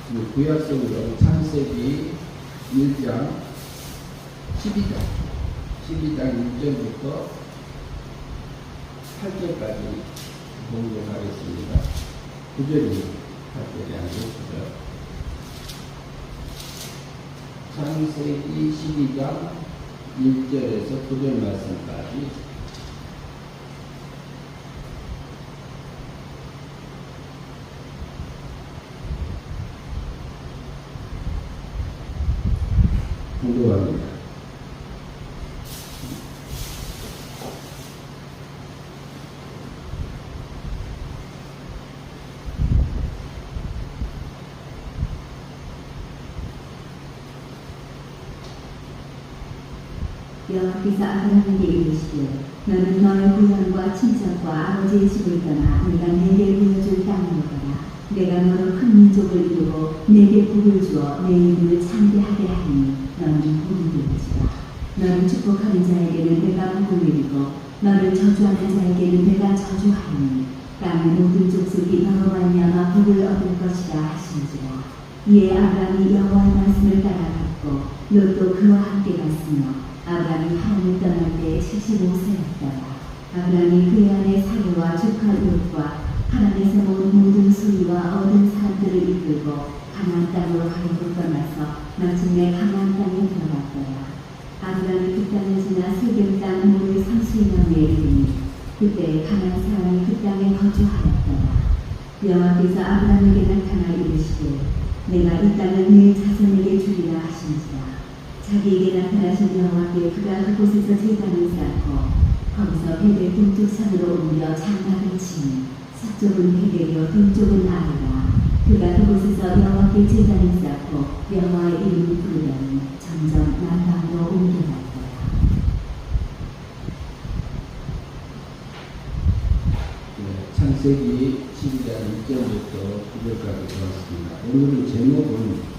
구약성으로 창세기 1장 12장 1절부터 8절까지 공부하겠습니다. 9절이 8절이 아니고 9절. 창세기 12장 1절에서 9절 말씀까지 공부합니다. 여호와께서 아브라함에게 이르시되 너는 너의 고향과 친척과 아버지의 집을 떠나 내가 내게 보여줄 땅으로 가라. 내가 너로 큰 민족을 이루고 내게 복을 주어 내 이름을 창대하게 하리니 너는 복이 되리지라. 너를 축복하는 자에게는 내가 복을 내리고 너를 저주하는 자에게는 내가 저주하리니 땅의 모든 족속이 너로 말미암아 복을 얻을 것이라 하시니지라. 이에 아브라함이 여호와의 말씀을 따라갔고 롯도 그와 함께 갔으며 아브라함이 하란을 떠날 때 75세였더라. 아브라함이 그의 아내 사례와 조카 롯과 하란에서 모든 소유와 얻은 사람들을 이끌고 가나안 땅으로 가려고 떠나서 마침내 가나안 땅에 들어갔더라. 아브라함이 그 땅을 지나 세겜 땅 모래 상수의 명에 이르니 그때 가나안 사람이 그 땅에 거주하였더라. 여호와께서 아브라함에게 나타나 이르시되 내가 이 땅을 네 자손에게 주리라 하신지라. 자기에게 나타나신 여호와께 그가 그곳에서 제단을 쌓고 거기서 베델 동쪽 산으로 옮겨 장막을 치니 서쪽은 베델이요 동쪽은 아이라. 그가 그곳에서 여호와께 제단을 쌓고 여호와의 이름을 부르더니 점점 남방으로 옮겨갔더라. 창세기 12장 1절부터 9절까지 들었습니다. 오늘은 제목은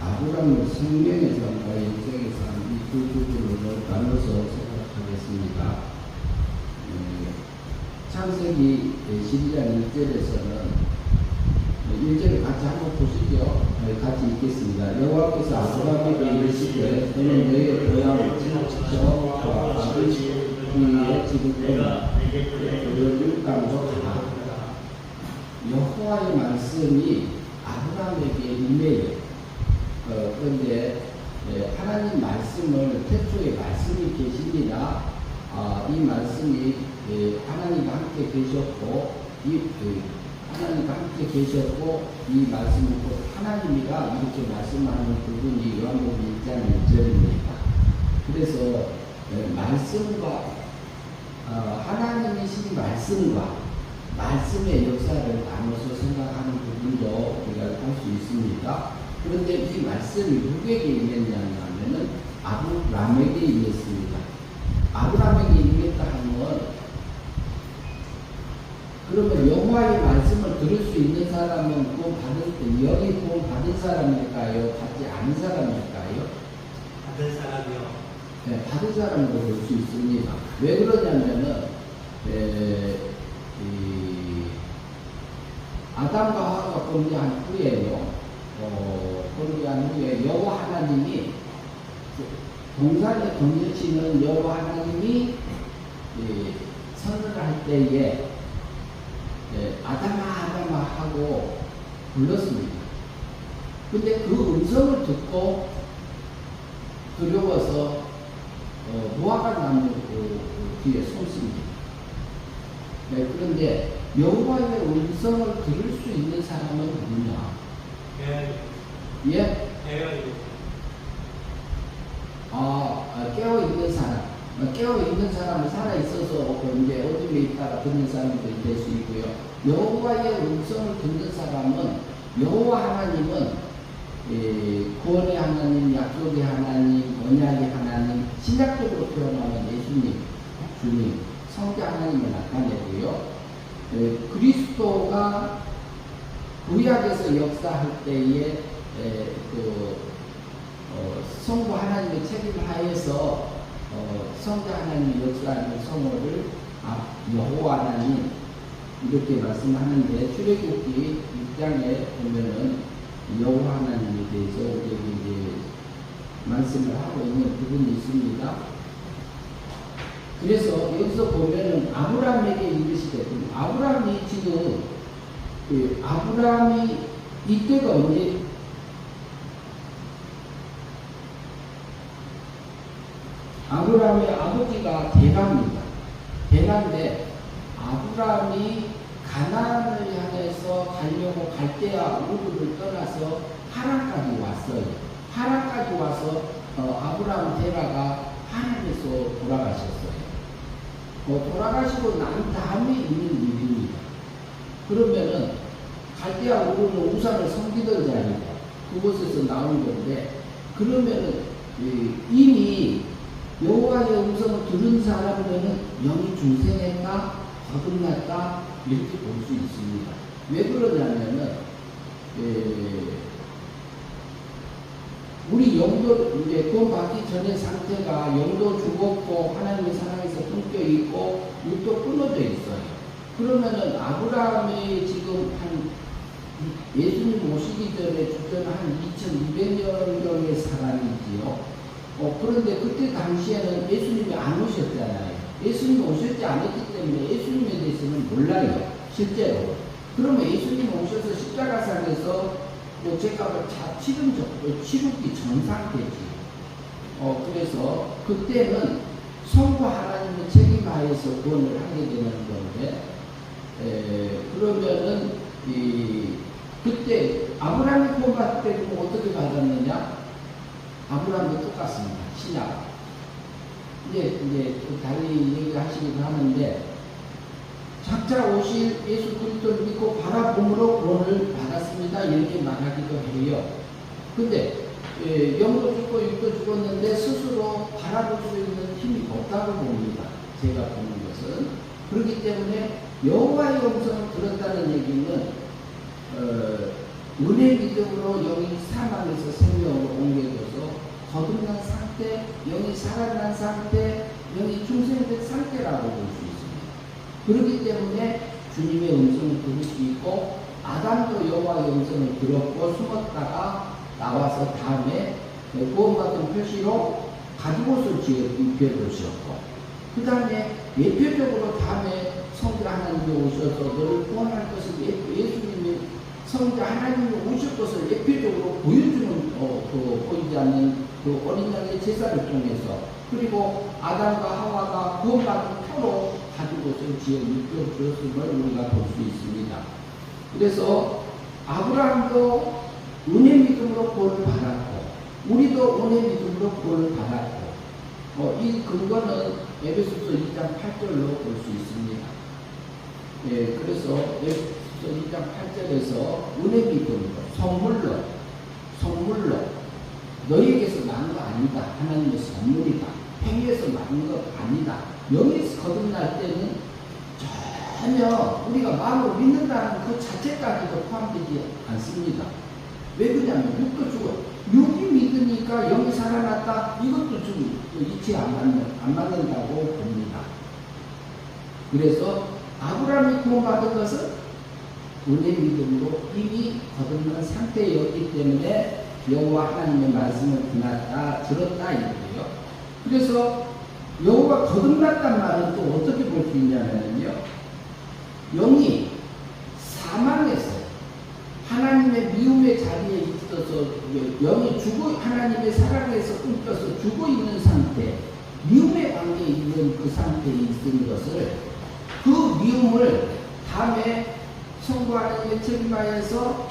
아브라함의 생명의 삶과 인생의 삶 이 두 부분으로 나눠서 생각하겠습니다. 창세기 12장 1절에서는 1절을 같이 한번 보시죠. 같이 읽겠습니다. 여호와께서 아브라함에게 이르시되 너는 너의 고향 친척과 아버지의 집을 떠나 보여줄 땅으로 가라. 여호와의 말씀이 아브라함에게 임해요. 그런데 하나님 말씀을 태초에 말씀이 계십니다. 이 말씀이 하나님과 함께 계셨고 하나님과 함께 계셨고 이 말씀은 곧 하나님이라 이렇게 말씀하는 부분이 요한복음 1장 1절입니다. 그래서 말씀과 하나님이신 말씀과 말씀의 역사를 나눠서 생각하는 부분도 우리가 할 수 있습니다. 그런데 이 말씀이 누구에게 임했냐면은 아브라함에게 임했습니다. 아브라함에게 임했다 하면 그러면 여호와의 말씀을 들을 수 있는 사람은 구원 받을 때 여기 구원 받은 사람일까요? 받지 않은 사람일까요? 받은 사람이요. 네, 받은 사람으로 볼 수 있습니다. 왜 그러냐면은 아담과 하와가 범죄한 후에요. 범죄한 후에 여호와 하나님이 동산에 건너시는 여호와 하나님이 선을 할 때에 아담아 하고 불렀습니다. 근데 그 음성을 듣고 두려워서 무화과 나무 뒤에 숨습니다. 그런데 여호와의 음성을 들을 수 있는 사람은 누구냐? 예? 깨어있는 사람. 깨어있는 사람은 살아있어서 이제 어둠에 있다가 듣는 사람들이 될 수 있고요. 여호와의 음성을 듣는 사람은 여호와 하나님은 구원의 하나님, 약속의 하나님, 언약의 하나님, 신약적으로 표현하면 예수님, 주님, 성자 하나님을 나타내고요. 그리스도가 구약에서 역사할 때에 성부 하나님의 책임을 하에서 성자 하나님의 역사하는 성호를 여호와 하나님 이렇게 말씀하는데 출애굽기 6장에 보면은 여호와 하고 있는 부분이 있습니다. 그래서 여기서 보면은 아브라함에게 이르시되, 아브라함이 지금 아브라함이 이때가 언제? 아브라함의 아버지가 데라입니다. 데라인데 아브라함이 가나안을 향해서 가려고 갈대아 우르를 떠나서 하란까지 왔어요. 하란까지 와서 아브라함 데라가 하란에서 돌아가셨어요. 돌아가시고 난 다음에 있는 일입니다. 그러면은 갈대아 우르는 우상을 섬기던 자리고 그곳에서 나온 건데, 그러면은 이미 여호와의 음성을 들은 사람들은 영이 중생했나 거듭났다 이렇게 볼 수 있습니다. 왜 그러냐면은 우리 영도 이제 구원받기 전의 상태가 영도 죽었고 하나님의 사랑에서 끊겨 있고 육도 끊어져 있어요. 그러면은 아브라함이 지금 한 예수님 오시기 전에 주전 한 2200년경의 사람이지요. 그런데 그때 당시에는 예수님이 안 오셨잖아요. 예수님이 오셨지 않았기 때문에 예수님에 대해서는 몰라요. 실제로. 그러면 예수님이 오셔서 십자가상에서 죄값을 다 치르기 전 상태지. 그래서 그때는 성부 하나님의 책임하에서 구원을 하게 되는 건데, 그러면은 그때 아브라함이 구원받을 때 어떻게 받았느냐? 아브라함도 똑같습니다. 신약. 이제 다른 얘기하시기도 하는데, 작자 오실 예수 그리스도를 믿고 바라봄으로 구원을 받았습니다. 이렇게 말하기도 해요. 근데 영도 죽고 육도 죽었는데 스스로 바라볼 수 있는 힘이 없다고 봅니다. 제가 보는 것은. 그렇기 때문에 여호와의 음성을 들었다는 얘기는 은혜 믿음으로 영이 사망에서 생명으로 옮겨져서 거듭난 상태, 영이 살아난 상태, 영이 중생된 상태라고 볼 수 있습니다. 그렇기 때문에 주님의 음성을 들을 수 있고, 아담도 여호와의 음성을 들었고 숨었다가 나와서 다음에 구원받은 표시로 가죽옷을 입혀주셨고, 그 다음에 예표적으로 다음에 성자 하나님이 오셔서 너를 구원할 것을 예수님이 성자 하나님이 오실 것을 예표적으로 보여주는 보이지 않는 그 어린 양의 제사를 통해서, 그리고 아담과 하와가 구원받은 표로 가죽옷을 지어 입혀주었음을 우리가 볼 수 있습니다. 그래서 아브라함도 은혜 믿음으로 구원을 받았고, 우리도 은혜 믿음으로 구원을 받았고, 이 근거는 에베소서 2장 8절로 볼 수 있습니다. 그래서 에베소서 2장 8절에서 은혜 믿음으로 선물로 너희에게서 난 거 아니다. 하나님의 선물이다. 행위에서 난 거 아니다. 영에서 거듭날 때는 전혀 우리가 마음으로 믿는다는 그 자체까지도 포함되지 않습니다. 왜 그러냐면 육도 죽어. 육이 믿으니까 영이 살아났다. 이것도 좀 이치 안 맞는다고 봅니다. 그래서 아브라함이 구원받은 것은 은혜 믿음으로 이미 거듭난 상태였기 때문에 여호와 하나님의 말씀을 들었다 이거예요. 그래서 여호와 거듭났단 말은 또 어떻게 볼 수 있냐면요, 영이 사망에서 하나님의 미움의 자리에 있어서 영이 하나님의 사랑에서 끊겨서 죽어 있는 상태, 미움의 관계에 있는 그 상태에 있는 것을, 그 미움을 다음에 성부 하나님의 책임하에서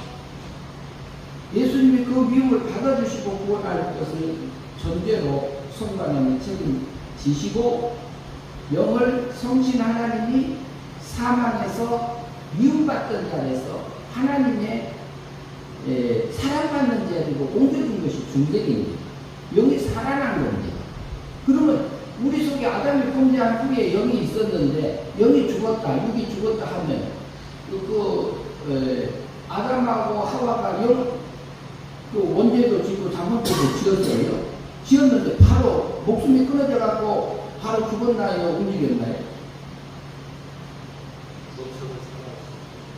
예수님이 그 미움을 받아주시고 구원할 것을 전제로 성부 하나님의 책임지시고, 영을 성신 하나님이 사망에서 미움받던 자리에서 하나님의 사랑받는 자리로 옮겨준 것이 중생입니다. 영이 살아난 겁니다. 그러면 우리 속에 아담이 범죄한 후에 영이 있었는데 영이 죽었다, 육이 죽었다 하면 아담하고 하와가 그 원죄도 짓고 잠언죄도 지었어요. 지었는데 바로 목숨이 끊어져 갖고 바로 죽었나요? 움직였나요?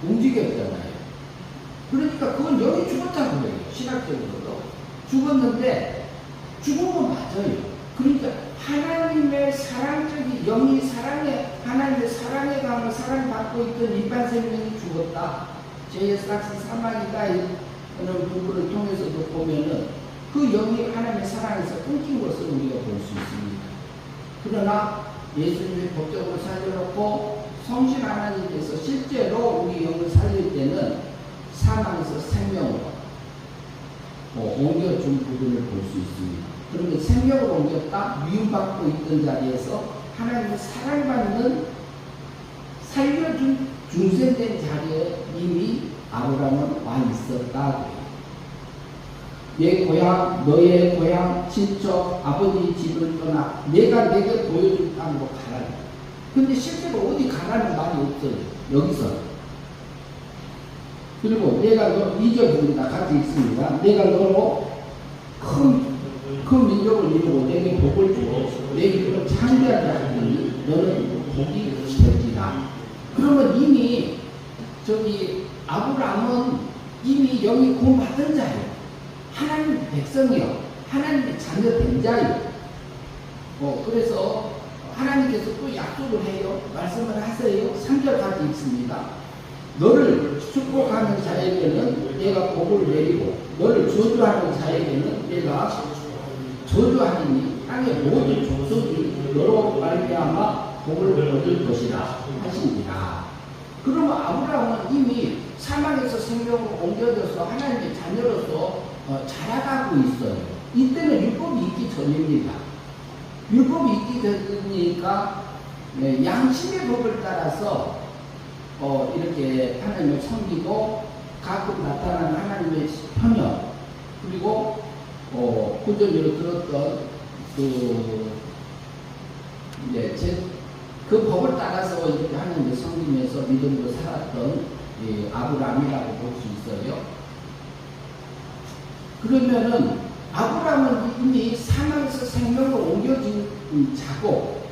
움직였잖아요. 그러니까 그건 영이 죽었다고 해요. 신학적으로도. 죽었는데 죽은 건 맞아요. 그러니까 하나님의 사랑적인 영이 하나님의 사랑의 강을 사랑받고 있던 일반 생명이 죽었다. 제이스락스 사마니다라는 부분을 통해서도 보면은 그 영이 하나님의 사랑에서 끊긴 것을 우리가 볼 수 있습니다. 그러나 예수님이 법적으로 살려놓고 성신 하나님께서 실제로 우리 영을 살릴 때는 사망에서 생명으로 옮겨준 부분을 볼 수 있습니다. 그러면 생명으로 옮겼다, 미움받고 있던 자리에서 하나님의 사랑받는 살려준 중생된 자리에 이미 아브라함은 와 있었다. 내 고향, 너의 고향, 친척, 아버지 집을 떠나 내가 내게 보여줄 땅으로 가라. 근데 실제로 어디 가라는 말이 없어요. 여기서. 그리고 내가 너 2절입니다. 같이 있습니다. 내가 너로 큰 민족을 이루고 내게 복을 주고 내 이름을 창대하게 하니 너는 복이 되리라. 그러면 이미 아브라함은 이미 영이 구원받은 자예요. 하나님 백성이요. 하나님의 자녀된 자예요. 그래서 하나님께서 또 약속을 해요. 말씀을 하세요. 3절까지 있습니다. 너를 축복하는 자에게는 내가 복을 내리고 너를 저주하는 자에게는 내가 저주하리니 땅의 모든 족속이 너로 말미암아 복을 얻을 것이라 하시니라. 그러면 아브라함은 이미 사망에서 생명으로 옮겨져서 하나님의 자녀로서 자라가고 있어요. 이때는 율법이 있기 전입니다. 율법이 있기 전이니까 양심의 법을 따라서 이렇게 하나님을 섬기고 가끔 나타나는 하나님의 편여, 그리고 구절로 들었던 그 법을 따라서 이렇게 하나님을 섬기면서 믿음으로 살았던 아브라함이라고 볼 수 있어요. 그러면은 아브라함은 이미 사망에서 생명으로 옮겨진 자고,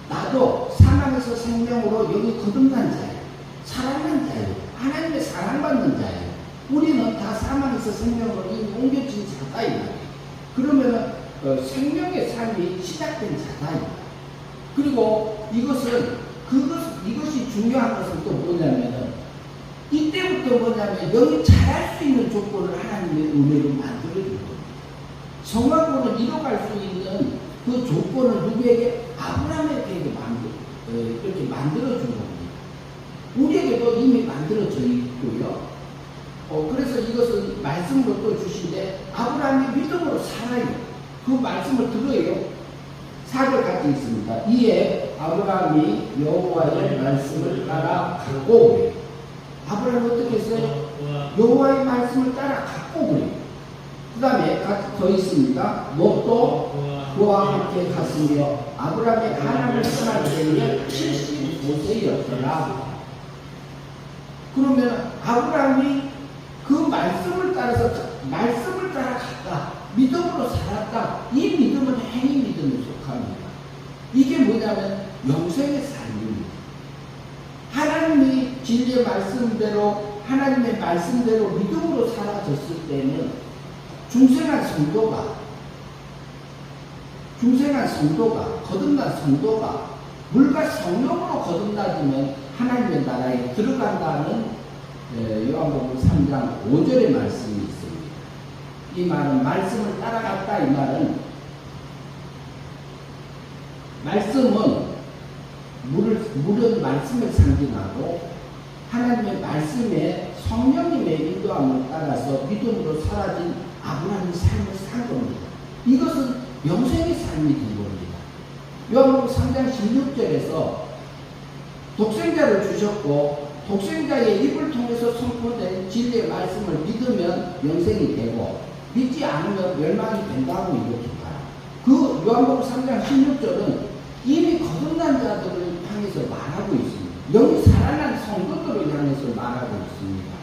나도 사망에서 생명으로 여기 거듭난 자예요. 사랑하는 자예요. 하나님의 사랑받는 자예요. 우리는 다 사망에서 생명으로 이미 옮겨진 자다. 그러면 생명의 삶이 시작된 자다. 그리고 이것이 중요한 것은 또 뭐냐면은 이때부터 뭐냐면 영이 자랄 수 있는 조건을 하나님의 은혜로 만들어준 겁니다. 성화권을 이뤄갈 수 있는 그 조건을 누구에게? 아브라함에게 이렇게 만들어준 겁니다. 우리에게도 이미 만들어져 있고요. 그래서 이것은 말씀으로 또 주신데 아브라함이 믿음으로 살아요. 그 말씀을 들어요. 4절 같이 있습니다. 이에 아브라함이 여호와의 말씀을 따라가고, 아브라함이 어떻게 했어요? 여호와의 말씀을 따라가고 그래요. 그 다음에 같이 더 있습니다. 롯도 그와 함께 갔으며 아브라함이 하나님을 떠날 때에 75세였더라. 그러면 아브라함이 그 말씀을 따라갔다. 믿음으로 살았다. 이 믿음은 행위 믿음에 속합니다. 이게 뭐냐면 영생의 삶입니다. 하나님이 진리의 말씀대로, 하나님의 말씀대로 믿음으로 살아졌을 때는 중생한 성도가, 거듭난 성도가 물과 성령으로 거듭나지면 하나님의 나라에 들어간다는 요한복음 3장 5절의 말씀이 있습니다. 이 말은 말씀을 따라갔다. 이 말은 말씀은 물은 말씀을 상징하고 하나님의 말씀에 성령님의 인도함을 따라서 믿음으로 사라진 아브라함의 삶을 산 겁니다. 이것은 영생의 삶이 된 겁니다. 요한복음 3장 16절에서 독생자를 주셨고 독생자의 입을 통해서 선포된 진리의 말씀을 믿으면 영생이 되고 믿지 않으면 멸망이 된다고 이렇게 봐요. 그 요한복음 3장 16절은 이미 거듭난 자들을 향해서 말하고 있습니다. 영이 살아난 성도들을 향해서 말하고 있습니다.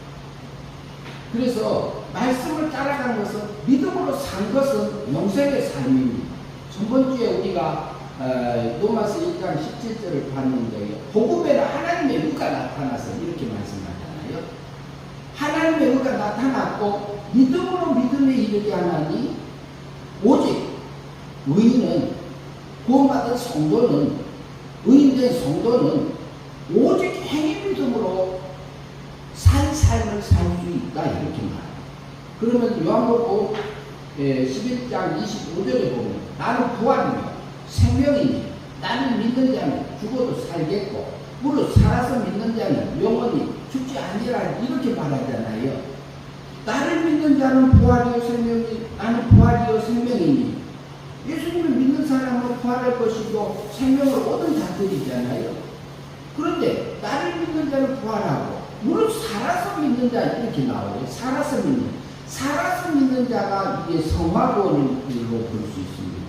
그래서 말씀을 따라간 것은, 믿음으로 산 것은 영생의 삶입니다. 전번주에 우리가 로마서 1장 17절을 봤는데요. 복음에는 하나님의 의가 나타나서 이렇게 말씀하잖아요. 하나님의 의가 나타났고 믿음으로 믿음에 이르게 하나니 오직 의인은, 구원받은 성도는, 의인된 성도는 오직 행위 믿음으로 산 삶을 살 수 있다 이렇게 말합니다. 그러면 요한복음 11장 25절에 보면 나는 부활이며 생명이니 나는 믿는 자는 죽어도 살겠고 무릇 살아서 믿는 자는 영원히 죽지 아니라 이렇게 말하잖아요. 나를 믿는 자는 부활이요 생명이 나는 부활이요 생명이니 예수님을 믿는 사람은 부활할 것이고 생명을 얻은 자들이잖아요. 그런데 나를 믿는 자는 부활하고 무릇 살아서 믿는 자 이렇게 나와요. 살아서 믿는 자가 이게 성화권으로 볼 수 있습니다.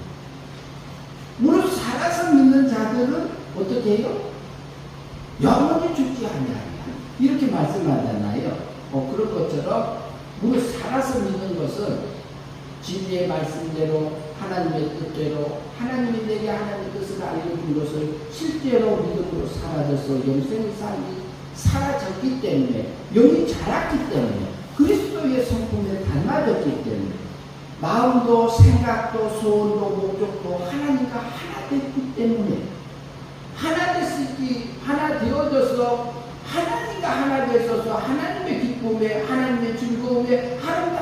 무릇 살아서 믿는 자들은 어떻게 해요? 영원히 죽지 아니하리라 이렇게 말씀하잖아요. 그런 것처럼 무릇 살아서 믿는 것은 진리의 말씀대로 하나님의 뜻대로 하나님이 내게 하나님의 뜻을 알려준 것을 실제로 믿음으로 사라져서 영생의 삶이 사라졌기 때문에 영이 자랐기 때문에 그리스도의 성품에 닮아졌기 때문에 마음도 생각도 소원도 목적도 하나님과 하나 됐기 때문에 하나 됐을지 하나 되어져서 하나님과 하나 되어서 하나님의 기쁨에 하나님의 즐거움에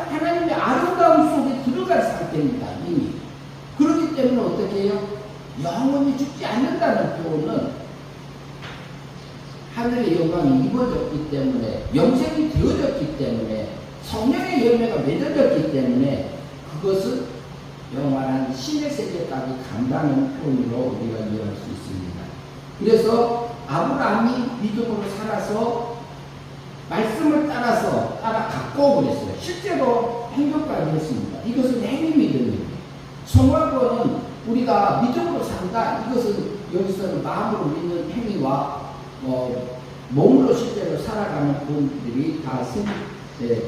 하나님의 아름다움 속에 들어간 상태입니다. 이미 그렇기 때문에 어떻게 해요? 영원히 죽지 않는다는 표현은 하늘의 영광이 입어졌기 때문에 영생이 되어졌기 때문에 성령의 열매가 맺어졌기 때문에 그것은 영원한 신의 세계까지 간다는 표현으로 우리가 이해할 수 있습니다. 그래서 아브라함이 믿음으로 살아서 말씀을 따라 갖고 그랬어요. 실제로 행동까지 했습니다. 이것은 행위 믿음입니다. 성화권은 우리가 믿음으로 산다. 이것은 여기서는 마음으로 믿는 행위와 몸으로 실제로 살아가는 분들이 다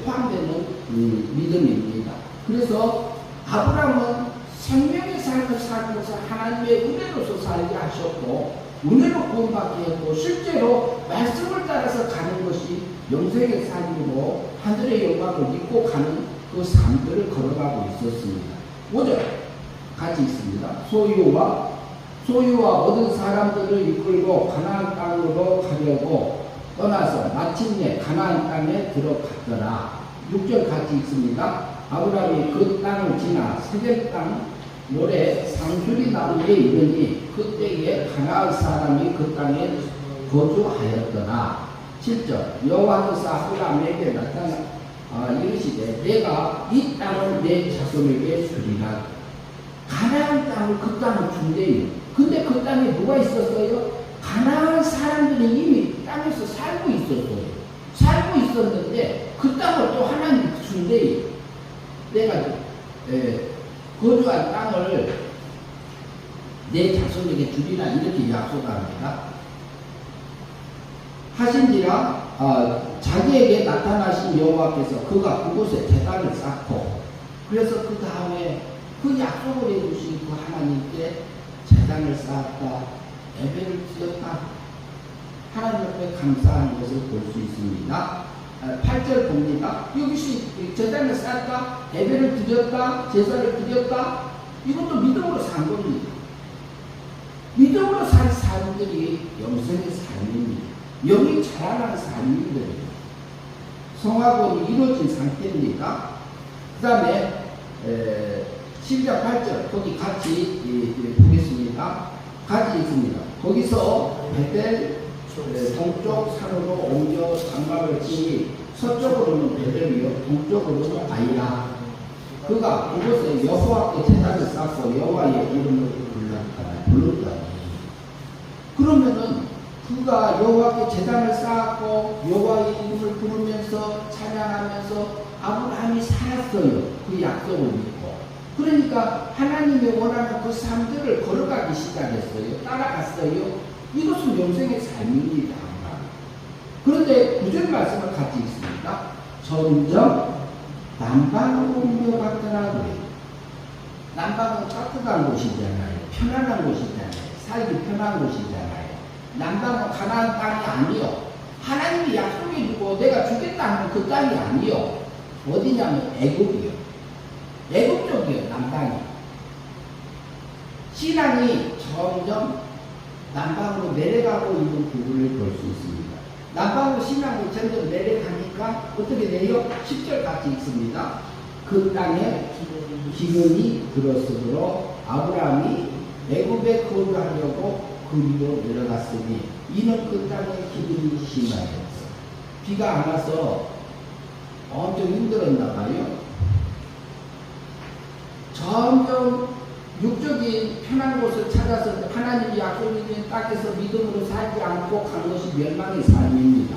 포함되는 믿음입니다. 그래서 아브라함은 생명의 삶을 살면서 하나님의 은혜로서 살게 하셨고 은혜로 구원받게 했고 실제로 말씀을 따라서 가는 것이 영생의 삶으로 하늘의 영광을 믿고 가는 그 삶들을 걸어가고 있었습니다. 5절 같이 있습니다. 소유와 얻은 사람들을 이끌고 가나안 땅으로 가려고 떠나서 마침내 가나안 땅에 들어갔더라. 6절 같이 있습니다. 아브라함이 그 땅을 지나 세겜 땅 모래 상수리 나무에 이르니 그때에 가나안 사람이 그 땅에 거주하였더라. 7절 여호와께서 아브라함에게 나타나 이르시되 내가 이 땅을 내 자손에게 주리라. 가나안 땅을 그 땅을 준대요. 근데 그 땅에 누가 있었어요? 가나안 사람들이 이미 땅에서 살고 있었어요. 살고 있었는데 그 땅을 또 하나님이 준대요. 내가 거주한 땅을 내 자손에게 주리라 이렇게 약속합니다. 하신지라 자기에게 나타나신 여호와께서 그가 그곳에 제단을 쌓고 그래서 그 다음에 그 약속을 해주신 그 하나님께 제단을 쌓았다. 예배를 드렸다. 하나님 앞에 감사하는 것을 볼 수 있습니다. 8절 봅니다. 여기서 제단을 쌓았다. 예배를 드렸다. 제사를 드렸다. 이것도 믿음으로 산 겁니다. 믿음으로 산 사람들이 영생의 삶입니다. 영이 자라나는 삶입니다. 성화권이 이루어진 상태입니다. 그 다음에 10장 8절 거기 같이 보겠습니다. 같이 있습니다. 거기서 베델 동쪽 산으로 옮겨 장막을 지니 서쪽으로는 베델이요 동쪽으로는 아이라. 그가 그곳에 여호와께 제단을 쌓고 여호와의 이름을 불렀다. 그러면은 그가 여호와께 제단을 쌓았고 여호와의 이름을 부르면서 찬양하면서 아브라함이 살았어요. 그 약속을 믿고. 그러니까 하나님이 원하는 그 삶들을 걸어가기 시작했어요. 따라갔어요. 이것은 영생의 삶입니다. 그런데 9절 말씀을 같이 있습니다. 점점 남방으로 옮겨갔더라 그래요. 남방은 따뜻한 곳이잖아요. 편안한 곳이잖아요. 살기 편한 곳이잖아요. 남방은 가나안 땅이 아니요. 하나님이 약속해주고 내가 주겠다 하는 그 땅이 아니요. 어디냐면 애굽이요. 애굽 쪽이에요. 남방이. 신앙이 점점 남방으로 내려가고 있는 부분을 볼 수 있습니다. 남방으로 신앙이 점점 내려가니까 어떻게 돼요? 10절 같이 있습니다. 그 땅에 기근이 들었으므로 아브라함이 애굽에 거주하려고 그리로 내려갔으니 이는 그 땅에 기근이 심하였어. 비가 안 와서 엄청 힘들었나 봐요. 점점 육적인 편한 곳을 찾아서 하나님이 약속해준 땅에서 믿음으로 살지 않고 간 것이 멸망의 삶입니다.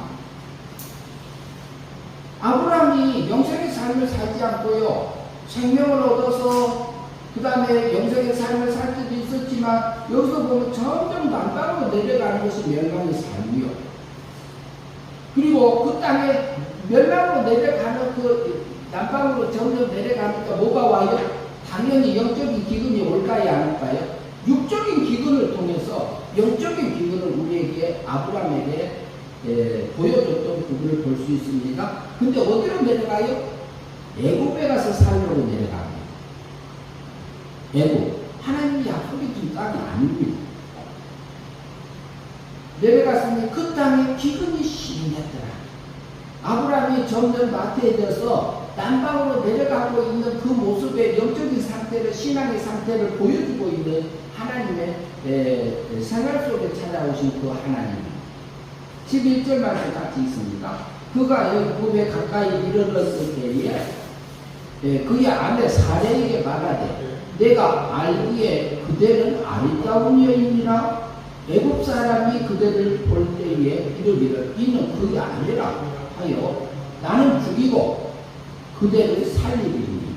아브라함이 영생의 삶을 살지 않고요, 생명을 얻어서 그 다음에 영생의 삶을 살 때도 있었지만 여기서 보면 점점 남방으로 내려가는 것이 멸망의 삶이요. 그리고 그 땅에 멸망으로 내려가는 그 남방으로 점점 내려가니까 뭐가 와요? 당연히 영적인 기근이 올까요, 안 올까요? 육적인 기근을 통해서 영적인 기근을 우리에게 아브라함에게 보여줬던 부분을 볼 수 있습니다. 근데 어디로 내려가요? 애굽에 가서 살려고 내려갑니다. 애굽, 하나님이 약속해 준 땅이 아닙니다. 내려갔으니 그 땅에 기근이 심했더라. 아브라함이 점점 나태해져서 남방으로 내려가고 있는 그 모습의 영적인 상태를, 신앙의 상태를 보여주고 있는 하나님의 생활 속에 찾아오신 그 하나님. 11절 말씀 같이 있습니다. 그가 애굽에 가까이 이르렀을 때에 그의 아내 사레에게 말하되 내가 알기에 그대는 아리따운 여인이라 애굽 사람이 그대를 볼 때에 이르기를 이는 그게 아니라 하여 나는 죽이고 그대를 살리리니.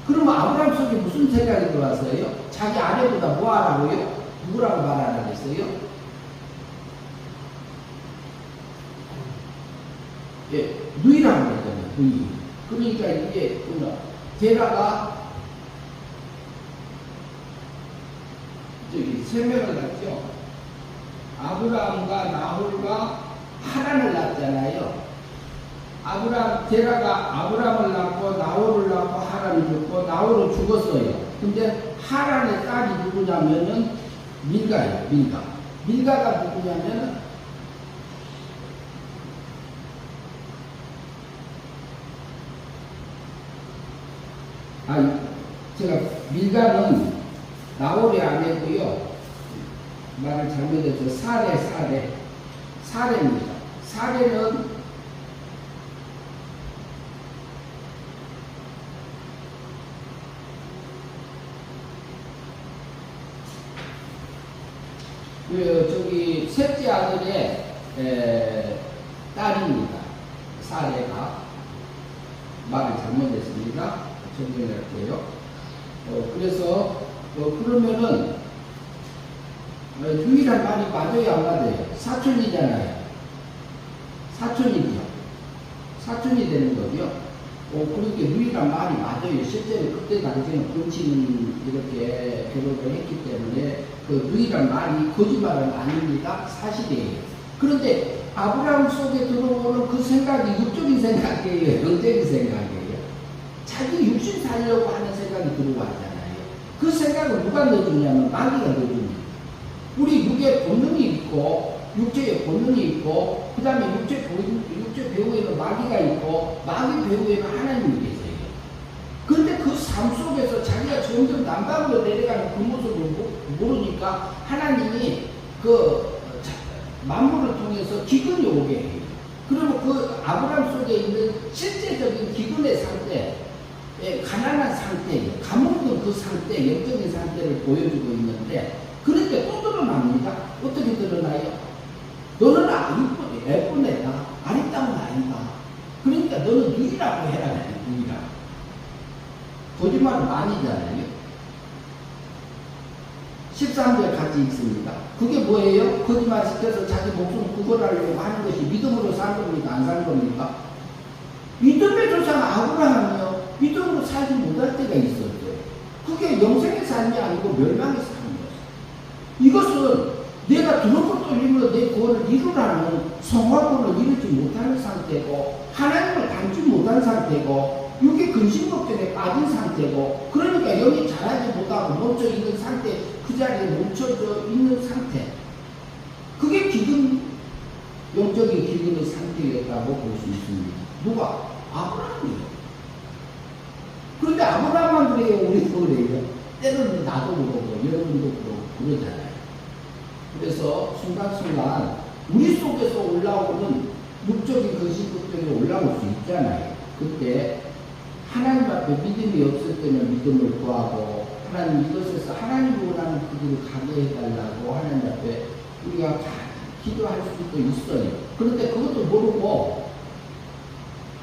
그러면 아브라함 속에 무슨 생각이 들어왔어요? 자기 아내보다 뭐 하라고요? 누구라고 말하라 그랬어요? 예, 누이라고 그랬잖아요. 누이. 그러니까 이게 게다가 저기 세 명을 낳죠. 아브라함과 나홀과 하란을 낳잖아요. 게라가 아브라함을 낳고 나홀을 낳고 하란을 죽고 나홀은 죽었어요. 근데 하란의 딸이 누구냐면은 밀가예요. 밀가가 누구냐면은 제가 밀가는 나홀의 아내고요. 말을 잘못해서 사레입니다. 사레는 저기 셋째 아들의 딸입니다. 사레가. 말을 잘못했습니다. 정정할게요. 그래서 그러면은 유일한 말이 맞아요, 안 맞아요? 사촌이잖아요. 사촌이죠. 사촌이 되는 거죠. 그렇게 유일한 말이 맞아요. 실제로 그때 당시에는 본친은 이렇게 결혼을 했기 때문에 그 유일한 말이 거짓말은 아닙니다. 사실이에요. 그런데 아브라함 속에 들어오는 그 생각이 육적인 생각이에요. 영적인 생각이에요. 자기 육신 살려고 하는 생각이 들어왔잖아요. 그 생각을 누가 넣어주냐면 마귀가 넣어줍니다. 우리 육의 본능이 있고 육체의 본능이 있고 그 다음에 육체 배후에는 마귀가 있고 마귀 배후에는 하나님이 계세요. 그런데 그 삶 속에서 자기가 점점 남방으로 내려가는 그 모습을 모르니까 하나님이 그 만물을 통해서 기근이 오게 해요. 그러면 그 아브라함 속에 있는 실제적인 기근의 상태, 가난한 상태, 감옥된 그 상태, 영적인 상태를 보여주고 있는데 그런데 또 드러납니다. 어떻게 드러나요? 너는 예쁜 애다. 아리따운 아이다. 그러니까 너는 누이라고 해라. 누이라. 거짓말은 아니잖아요. 13절 같이 있습니다. 그게 뭐예요? 거짓말 시켜서 자기 목숨 구걸하려고 하는 것이 믿음으로 산 겁니까? 안 산 겁니까? 믿음의 조상 아브라함이요. 믿음으로 살지 못할 때가 있었어요. 그게 영생의 삶이 아니고 멸망의 삶이었어요. 이것은 내가 두렵고 떨림으로 내 구원을 이루라는 성화권을 이루지 못하는 상태고 하나님을 닮지 못한 상태고 육의 근심 걱정에 빠진 상태고 그러니까 영이 자라지 못하고 막 멈춰 있는 상태, 그 자리에 멈춰져 있는 상태. 그게 기근, 영적인 기근의 상태였다고 볼 수 있습니다. 누가? 아브라함이요. 그런데 아브라함만 그래요? 우리도 그래요? 때로는 나도 그러고 여러분도 그러고 그러잖아요. 그래서 순간순간 우리 속에서 올라오는 육적인 것들이 올라올 수 있잖아요. 그때 하나님 앞에 믿음이 없을 때는 믿음을 구하고 하나님 이것에서 하나님 원하는 그 길을 가게 해달라고 하나님 앞에 우리가 기도할 수도 있어요. 그런데 그것도 모르고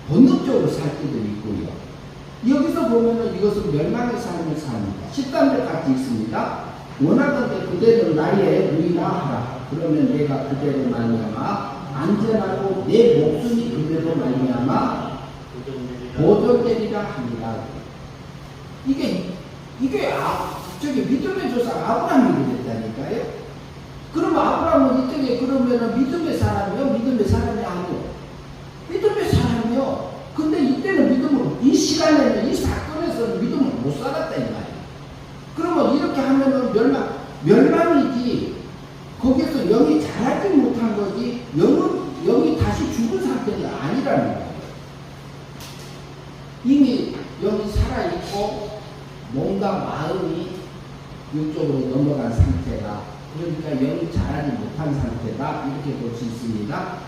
본능적으로 살 때도 있고요. 여기서 보면은 이것은 멸망의 삶을 삽니다. 13절 같이 있습니다. 원하건대 그대로 나의 누이나 하라. 그러면 내가 그대로 말미암아 안전하고 내 목숨이 그대로 말미암아 보존되리라 하니라. 이게 저기 믿음의 조상 아브라함이 됐다니까요. 그러면 아브라함은 이쪽에 그러면은 믿음의 사람이요, 믿음의 사람이 아니요. 믿음의 사람이요. 근데 이때는 믿음으로, 이 시간에는, 이 사건에서는 믿음을 못 살았다 이 말이에요. 그러면 이렇게 하면은 멸망이지, 거기서 영이 자라지 못한 거지, 영이 다시 죽은 상태가 아니라는 거예요. 이미 영이 살아있고, 몸과 마음이 이쪽으로 넘어간 상태다. 그러니까 영이 자라지 못한 상태다. 이렇게 볼 수 있습니다.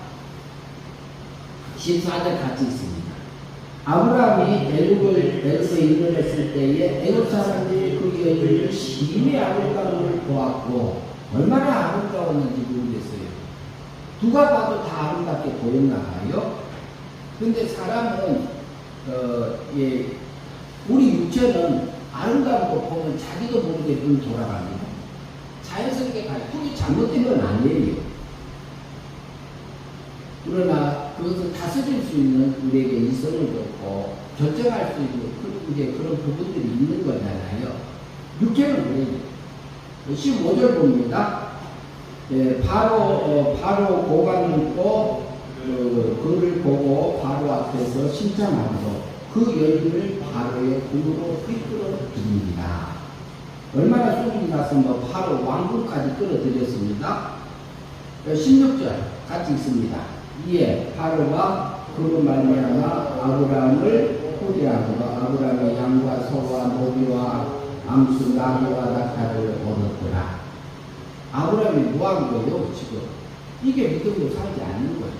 14절 같이 있습니다. 아브라함이 애굽에 이르렀을 때에 애굽 사람들이 그 여인을 심히 아름다움을 보았고 얼마나 아름다웠는지 모르겠어요. 누가 봐도 다 아름답게 보였나 봐요. 근데 사람은 우리 육체는 아름다운 거 보면 자기도 모르게 눈 돌아갑니다. 자연스럽게 가요. 그게 잘못된 건 아니에요. 그러나 그것을 다스릴 수 있는 우리에게 이성을 줬고 결정할 수 있는 그런 부분들이 있는 거잖아요. 육체는 그래요. 15절 봅니다. 바로 고관을 또 그를 보고 바로 앞에서 칭찬하므로 그 여인을 바로의 궁으로 이끌어 드립니다. 얼마나 소문이 나서 바로 왕궁까지 끌어들였습니다. 16절 같이 있습니다. 이에 바로가 그로 말미암아 아브라함을 후대하고 아브라함의 양과 소와 노비와 암수 나귀와 낙타를 얻었더라. 아브라함이 뭐한 거예요 지금? 이게 믿음으로 살지 않는 거예요.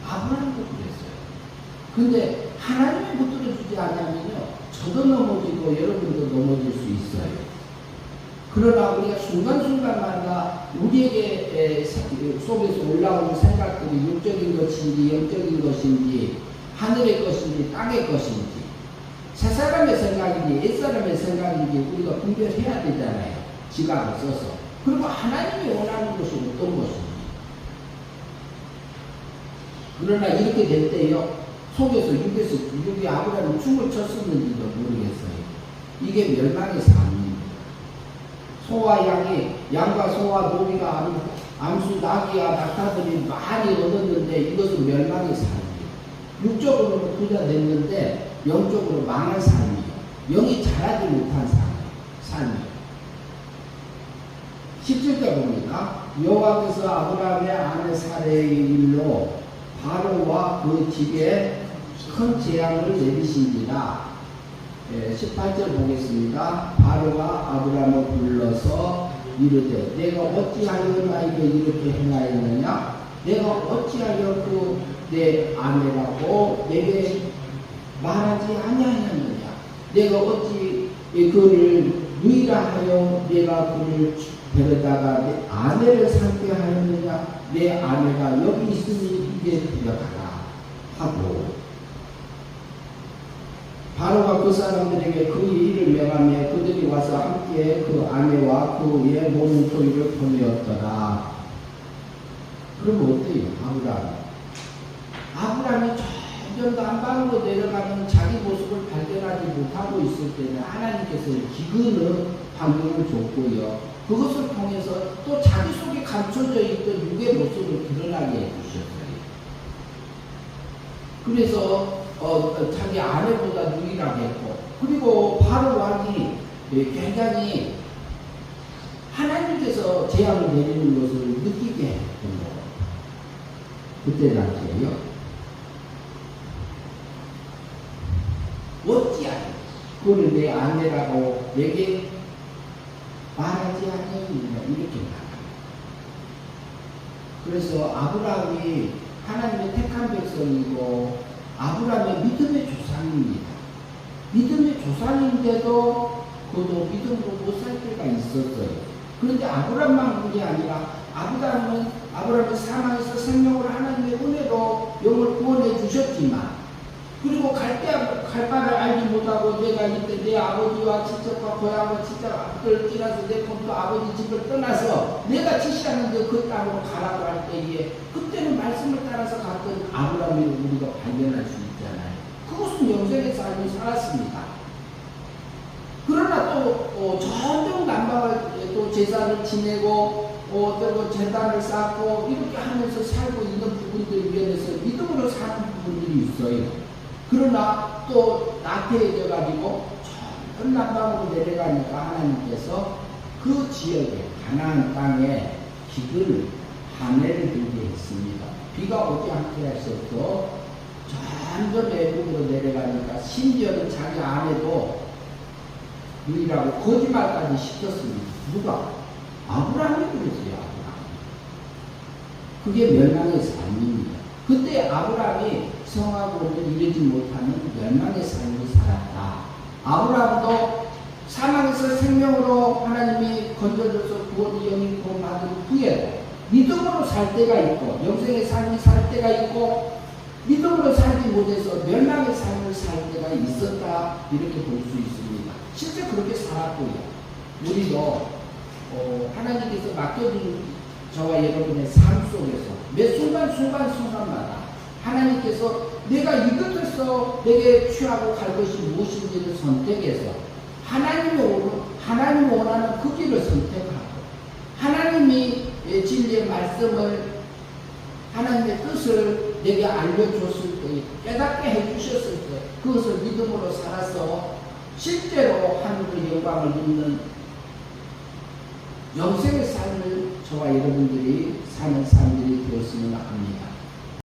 아브라함도 그랬어요. 근데 하나님이 붙들어주지 않으면요 저도 넘어지고 여러분도 넘어질 수 있어요. 그러나 우리가 순간순간마다 우리에게 속에서 올라오는 생각들이 육적인 것인지 영적인 것인지 하늘의 것인지 땅의 것인지 새 사람의 생각인지 옛 사람의 생각인지 우리가 분별해야 되잖아요. 지각을 써서. 그리고 하나님이 원하는 것이 어떤 것인지. 그러나 이렇게 될 때요 속에서 육이 아브라함이 춤을 췄었는지도 모르겠어요. 이게 멸망의 삶입니다. 소와 양과 소와 노비가 암수 나귀와 낙타들이 많이 얻었는데 이것은 멸망의 삶이에요. 육적으로는 부자 됐는데 영적으로 망한 삶이에요. 영이 자라지 못한 삶이에요. 17절 봅니다. 여호와께서 아브라함의 아내 사레의 일로 바로와 그 집에 큰 재앙을 내리신지라. 18절 보겠습니다. 바로가 아브라함을 불러서 이르되 내가 어찌하여 나에게 이렇게 행하였느냐? 내가 어찌하여 내 아내라고 내게 말하지 아니하였느냐? 내가 어찌 그를 누이라 하여 내가 그를 데려다가 내 아내를 삼게 하였느냐? 내 아내가 여기 있으니 이제 데려가라 하고 바로가 그 사람들에게 그 일을 명하며 그들이 와서 함께 그 아내와 그의 모든 소유를 보내었더라. 그러면 어때요? 아브라함이 점점 더 안방으로 내려가는 자기 모습을 발견하지 못하고 있을 때는 하나님께서 기근의 환경을 줬고요. 그것을 통해서 또 자기 속에 감춰져 있던 육의 모습을 드러나게 해주셨어요. 그래서 자기 아내보다 누이라고 했고, 그리고 바로 왕이 굉장히 하나님께서 재앙을 내리는 것을 느끼게 했던 거예요. 그때 당시에요. 어찌하여 그거를 내 아내라고 내게 말하지 않느냐 이렇게 말합니다. 그래서 아브라함이 하나님의 택한 백성이고 아브라함의 믿음의 조상입니다. 믿음의 조상인데도 그도 믿음으로 못 살 때가 있었어요. 그런데 아브라함만 그런 게 아니라 아브라함은 사망에서 생명을 하나님의 은혜로 영을 구원해 주셨지만 그리고 갈 바를 알지 못하고 내가 이때 내 아버지와 친척과 고향과 친척을 떠나서 내 폰도 아버지 집을 떠나서 내가 지시하는데 그 땅으로 가라고 할 때에 그때는 말씀을 따라서 갔던 아브라함을 우리가 발견할 수 있잖아요. 그것은 영생의 삶을 살았습니다. 그러나 또 점점 남방을 또 제사를 지내고 또 제단을 쌓고 이렇게 하면서 살고 있는 부분들 면에서 믿음으로 사는 부분들이 있어요. 그러나 또 나태해져 가지고 전 남방으로 내려가니까 하나님께서 그 지역에 가나안 땅에 비를 한해를 들게 했습니다. 비가 오지 않게 하셔서 점점 외국으로 내려가니까 심지어는 자기 아내도 누이라고 거짓말까지 시켰습니다. 누가? 아브라함이 그랬어요. 아브라함. 그게 멸망의 삶입니다. 그때 아브라함이 성하고는 이르지 못하는 멸망의 삶을 살았다. 아브라함도 사망에서 생명으로 하나님이 건져줘서 구원의 영이 구원받은 후에도 믿음으로 살 때가 있고 영생의 삶을 살 때가 있고 믿음으로 살지 못해서 멸망의 삶을 살 때가 있었다. 이렇게 볼 수 있습니다. 실제 그렇게 살았고요. 우리도 하나님께서 맡겨준 저와 여러분의 삶 속에서 매 순간마다 하나님께서 내가 이것에서 내게 취하고 갈 것이 무엇인지를 선택해서 하나님이 원하는 그 길을 선택하고 하나님이 진리의 말씀을 하나님의 뜻을 내게 알려줬을 때 깨닫게 해주셨을 때 그것을 믿음으로 살아서 실제로 하늘의 영광을 누리는 영생의 삶을 저와 여러분들이 사는 사람들이 되었으면 합니다.